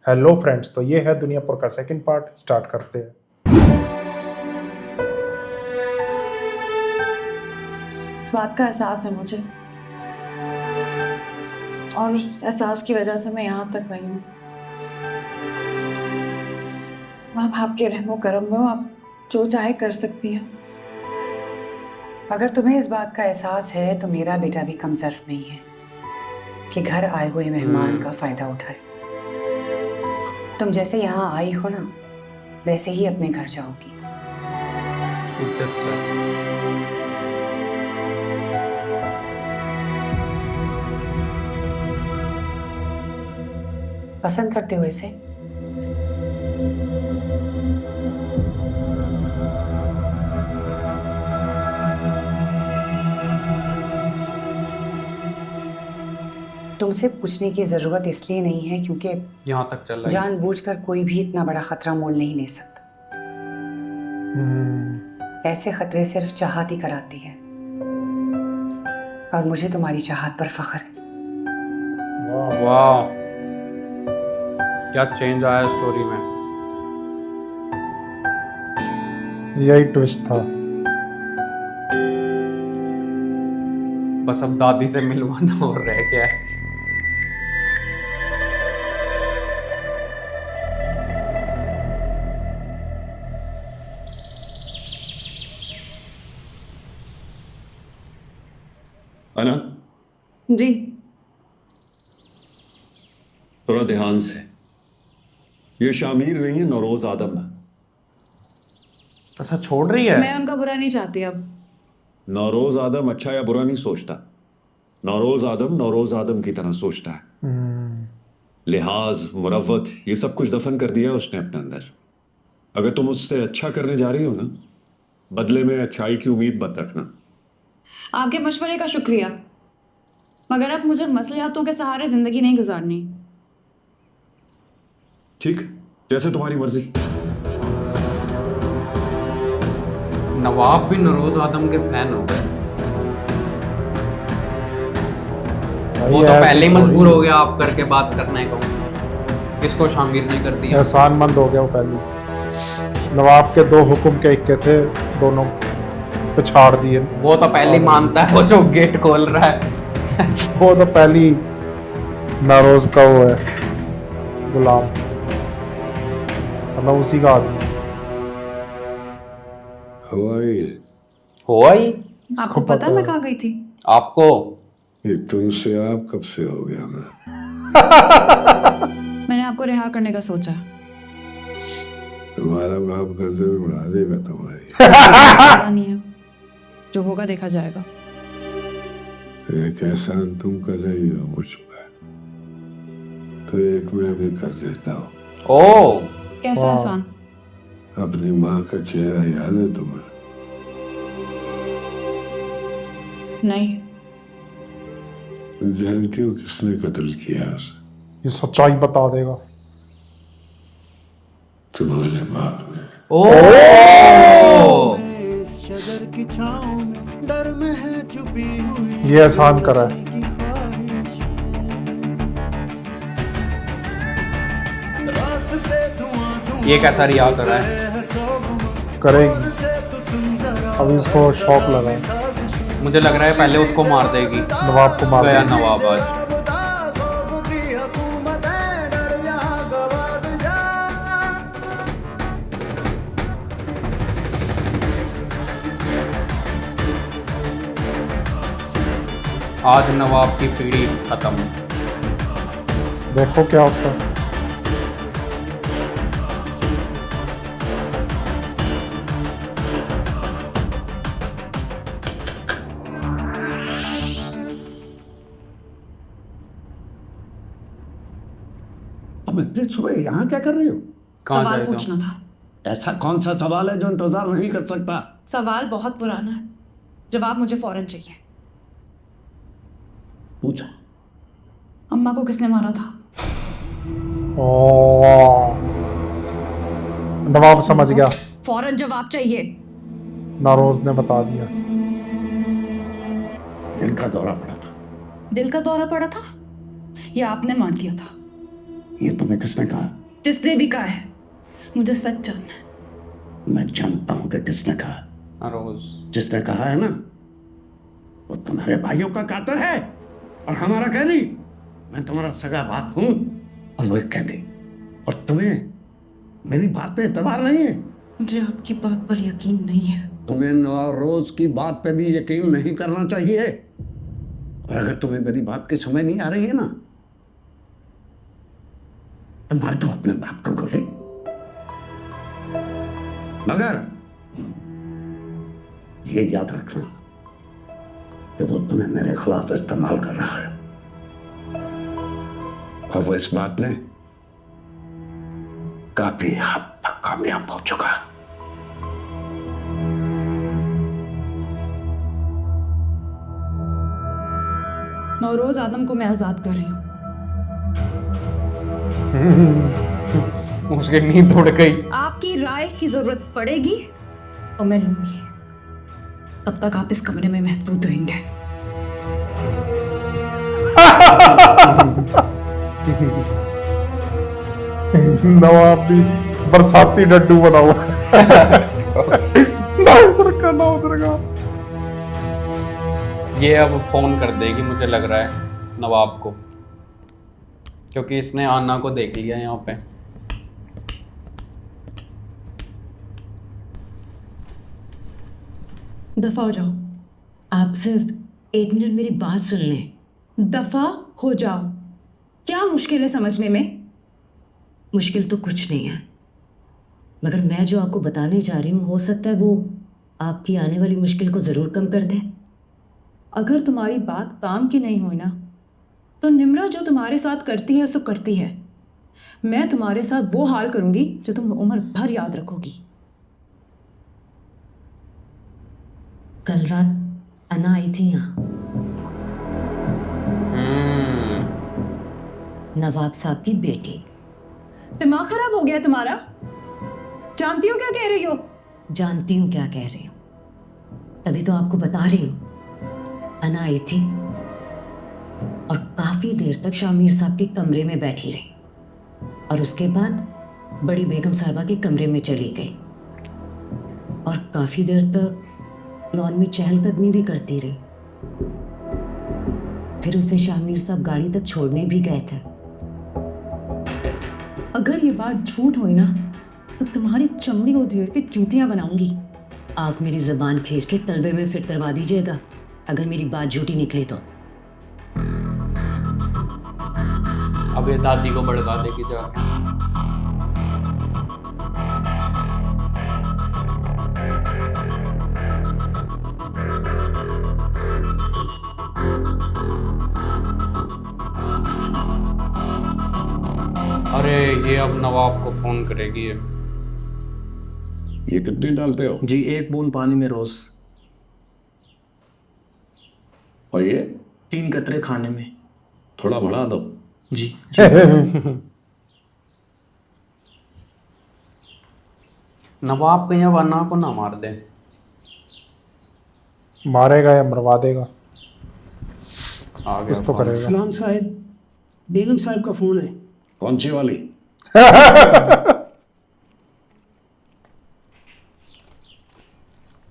Hello friends, तो ये है दुनियापुर का सेकंड पार्ट। स्टार्ट करते हैं। इस बात का एहसास है मुझे, और उस एहसास की वजह से मैं यहाँ तक आई हूँ। आप आपके रहमो करम में हो, आप जो चाहे कर सकती हैं। अगर तुम्हें इस बात का एहसास है तो मेरा बेटा भी कमजोर नहीं है कि घर आए हुए मेहमान का फायदा उठाए। तुम जैसे यहाँ आई हो ना, वैसे ही अपने घर जाओगी। इज्जत से। पसंद करते हो इसे? तुमसे पूछने की जरूरत इसलिए नहीं है क्योंकि यहाँ तक चल रहा है। जानबूझकर कोई भी इतना बड़ा खतरा मोल नहीं ले सकता। ऐसे खतरे सिर्फ चाहत ही कराती है, और मुझे तुम्हारी चाहत पर फख्र है। वाह, क्या चेंज आया स्टोरी में। यही ट्विस्ट था। बस अब दादी से मिलवाना और रह गया है। अना, जी। थोड़ा ध्यान से। ये शामिर नहीं है, नौरोज आदम है। अच्छा, छोड़ रही है। मैं उनका बुरा नहीं चाहती अब। नौरोज आदम अच्छा या बुरा नहीं सोचता। नौरोज आदम की तरह सोचता है। लिहाज, मुरव्वत, ये सब कुछ दफन कर दिया उसने अपने अंदर। अगर तुम उससे अच्छा करने जा रही हो ना, बदले में अच्छाई की उम्मीद मत रखना। आपके मशवरे का शुक्रिया, मगर अब मुझे मसलियातों के सहारे जिंदगी नहीं गुजारनी। ठीक, जैसे तुम्हारी मर्जी। नवाब भी नौरोज आदम के फैन हो गए। वो तो पहले ही मजबूर हो गया आप करके बात करने को। किसको शामिर नहीं करती है। एहसानमंद हो गया वो पहले। नवाब के दो हुक्म के इक्के थे, दोनों पिछाड़ दिए। वो तो पहले ही मानता है, वो जो गेट खोल रहा है। वो तो पहली नारोज का वो है, गुलाम, मतलब उसी का आदमी। हो आई। आपको पता है मैं कहाँ गई थी? आपको तुमसे आप कब से हो गया मैं? मैंने आपको रिहा करने का सोचा। तुम्हारा बाप गर्दन उड़ा देगा तुम्हारी। पता नहीं है, जो होगा देखा जाएगा। एक एहसान तुम कर रही हो मुझ पर, तो एक मैं भी कर देता हूँ। ओ, कैसा एहसान? अपनी माँ का चेहरा याद है तुम्हें? नहीं। जानती हो किसने कत्ल किया उसे? ये सच्चाई बता देगा। तुम्हारे बाप ने। ओ, शजर की छाँव में डर में है छुपी हुई। ये एहसान करा है। ये कैसा रिया कर रहा है। करेगी, अभी इसको शौक लगा है। मुझे लग रहा है पहले उसको मार देगी। नवाब को मार गया देगी। नवाब आज। आज नवाब की पीढ़ी खत्म। देखो क्या होता है। अब इतनी सुबह यहाँ क्या कर रही हो? कहाँ सवाल जाएगा? पूछना था। ऐसा कौन सा सवाल है जो इंतजार नहीं कर सकता? सवाल बहुत पुराना है, जवाब मुझे फौरन चाहिए। पूछो। अम्मा को किसने मारा था? ओ, नवाब समझ गया। फौरन जवाब चाहिए। नारोज ने बता दिया। दिल का दौरा पड़ा था। दिल का दौरा पड़ा था या आपने मान लिया था? ये तुम्हें किसने कहा? जिसने भी कहा है, मुझे सच जानना है। मैं जानता हूं कि किसने कहा। रोज जिसने कहा है ना, वो तुम्हारे भाइयों का कातिल है और हमारा कैदी। मैं तुम्हारा सगा बाप हूं और वो एक कैदी, और तुम्हें मेरी बात पे एतबार नहीं है। मुझे आपकी बात पर यकीन नहीं है। तुम्हें नौरोज की बात पे भी यकीन नहीं करना चाहिए। और अगर तुम्हें मेरी बात की समझ नहीं आ रही है ना, तो मार दो अपने बाप को गोली। मगर ये याद रखना कि वो तुम्हें मेरे खिलाफ इस्तेमाल कर रहा है, और वो इस बात में काफी हद तक कामयाब हो चुका है। नौरोज आदम को मैं आजाद कर रही हूँ। उसकी नींद उड़ गई। आपकी राय की जरूरत पड़ेगी तो मैं लूंगी। तब तक आप इस कमरे में महफूज रहेंगे। नवाब भी बरसाती डड्डू बना हुआ है। ना उधर का ना उधर का। ये अब फोन कर देगी मुझे लग रहा है नवाब को, क्योंकि इसने आना को देख लिया यहाँ पे। दफा हो जाओ। आप सिर्फ 1 मिनट मेरी बात सुन लें। दफा हो जाओ। क्या मुश्किल है समझने में? मुश्किल तो कुछ नहीं है, मगर मैं जो आपको बताने जा रही हूँ, हो सकता है वो आपकी आने वाली मुश्किल को ज़रूर कम कर दे। अगर तुम्हारी बात काम की नहीं हुई ना, तो निम्रा जो तुम्हारे साथ करती है सो करती है। मैं तुम्हारे साथ वो हाल करूंगी जो तुम उम्र भर याद रखोगी। कल रात अना आई थी यहाँ, नवाब साहब की बेटी। दिमाग खराब हो गया तुम्हारा? जानती हो क्या कह रही हो? जानती हूँ क्या कह रही हूँ, तभी तो आपको बता रही हूँ। अना आई थी और काफ़ी देर तक शामिर साहब के कमरे में बैठी रही, और उसके बाद बड़ी बेगम साहबा के कमरे में चली गई और काफ़ी देर तक लॉन में चहलकदमी भी करती रही। फिर उसे शामिर साहब गाड़ी तक छोड़ने भी गए थे। अगर ये बात झूठ हुई ना, तो तुम्हारी चमड़ी को उधेड़ के जूतियां बनाऊंगी। आप मेरी ज़बान खींच के तलवे में फिट करवा दीजिएगा अगर मेरी बात झूठी निकली तो। अब ये दादी को भड़का देगी जाके। अरे ये अब नवाब को फोन करेगी ये कितनी डालते हो? जी 1 बूंद पानी में रोज। और ये 3 कतरे खाने में। थोड़ा बढ़ा दो। जी नवाब कहीं अब अन्ना को ना मार दे। मारेगा या मरवा देगा, आ गया कुछ तो करेगा। सलाम साहब, बेगम साहब का फोन है। कौन सी वाली?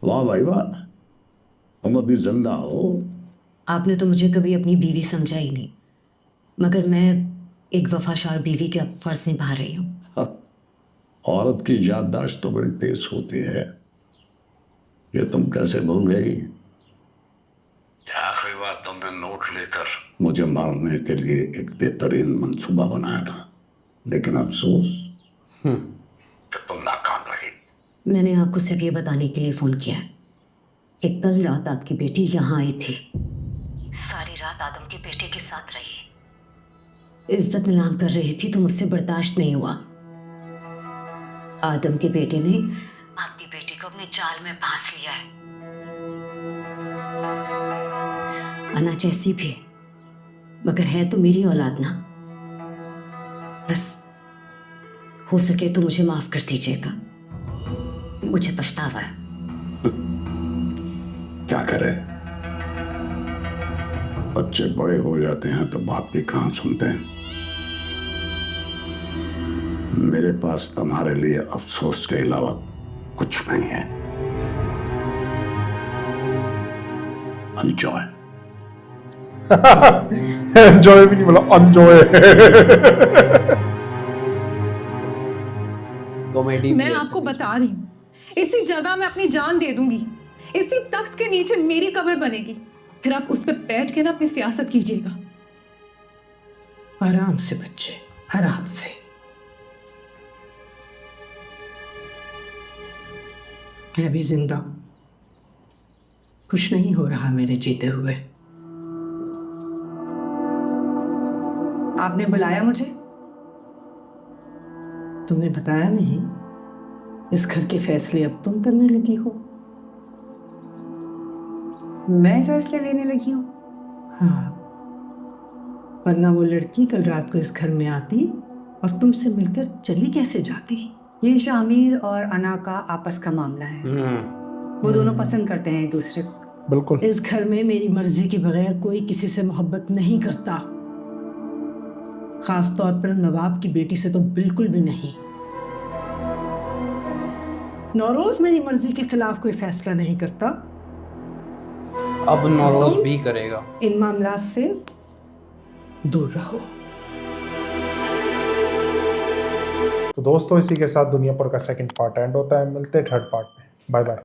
वाह भाई वाह, तुम अभी जिंदा हो। आपने तो मुझे कभी अपनी बीवी समझा ही नहीं, मगर मैं एक वफादार बीवी के फर्ज निभा रही हूँ। औरत की याददाश्त तो बड़ी तेज होती है, ये तुम कैसे भूल गई? आखिरी बार तुमने नोट लेकर मुझे मारने के लिए एक बेहतरीन मंसूबा बनाया था, लेकिन अफसोस कि तुम नाकाम रही। मैंने आपको सिर्फ ये बताने के लिए फ़ोन किया कि कल रात आपकी बेटी यहाँ आई थी, सारी रात आदम के बेटे के साथ रही, इज्जत नीलाम कर रही थी, तो मुझसे बर्दाश्त नहीं हुआ। आदम के बेटे ने आपकी बेटी को अपने जाल में फांस लिया है। अना जैसी भी है, मगर है तो मेरी औलाद ना। बस हो सके तो मुझे माफ कर दीजिएगा, मुझे पछतावा है। क्या करें, बच्चे बड़े हो जाते हैं तो बाप भी कहाँ सुनते हैं। मेरे पास तुम्हारे लिए अफसोस के अलावा कुछ नहीं है। एंजॉय। एंजॉय भी नहीं बोला, अनजॉय। कॉमेडी मैं आपको बता रही हूँ, इसी जगह मैं अपनी जान दे दूंगी। इसी तख्त के नीचे मेरी कब्र बनेगी, फिर आप उस पर बैठ के ना अपनी सियासत कीजिएगा। आराम से बच्चे, आराम से। मैं अभी जिंदा हूं, कुछ नहीं हो रहा मेरे जीते हुए। आपने बुलाया मुझे? तुमने बताया नहीं? इस घर के फैसले अब तुम करने लगी हो। मैं फैसले लेने लगी हूँ? हाँ, वरना वो लड़की कल रात को इस घर में आती और तुमसे मिलकर चली कैसे जाती? ये शामिर और अना का आपस का मामला है। वो दोनों पसंद करते हैं एक दूसरे को। बिल्कुल। इस घर में मेरी मर्जी के बगैर कोई किसी से मोहब्बत नहीं करता, खास तौर पर नवाब की बेटी से तो बिल्कुल भी नहीं। नौरोज मेरी मर्जी के खिलाफ कोई फैसला नहीं करता। अब नौरोज भी करेगा। इन मामलात से दूर रहो। तो दोस्तों, इसी के साथ दुनिया पर का सेकंड पार्ट एंड होता है। मिलते हैं थर्ड पार्ट में। Bye bye.